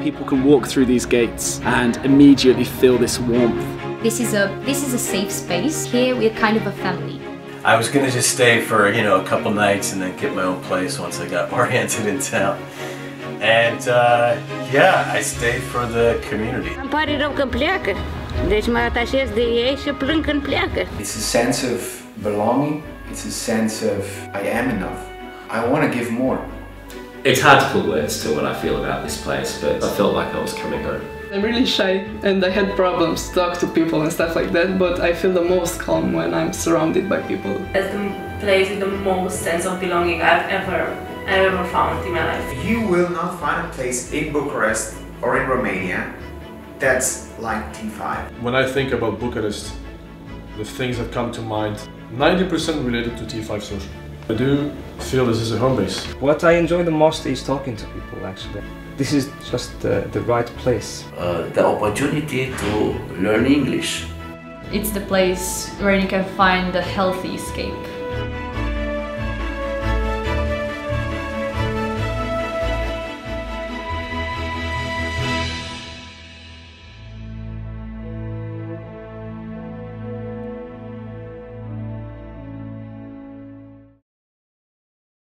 people can walk through these gates and immediately feel this warmth. This is a safe space. Here we're kind of a family. I was gonna just stay for, a couple nights and then get my own place once I got oriented in town. And yeah, I stayed for the community. Îmi pare rău că pleacă. Deci mă atașez de ei și plâng când pleacă. It's a sense of belonging. It's a sense of I am enough. I want to give more. It's hard to put words to what I feel about this place, but I felt like I was coming home. I'm really shy and I had problems to talk to people and stuff like that, but I feel the most calm when I'm surrounded by people. It's the place with the most sense of belonging I've ever found in my life. You will not find a place in Bucharest or in Romania that's like T5. When I think about Bucharest, the things that come to mind, 90% related to T5 social. I do feel this is a home base. What I enjoy the most is talking to people, actually. This is just the right place. The opportunity to learn English. It's the place where you can find a healthy escape.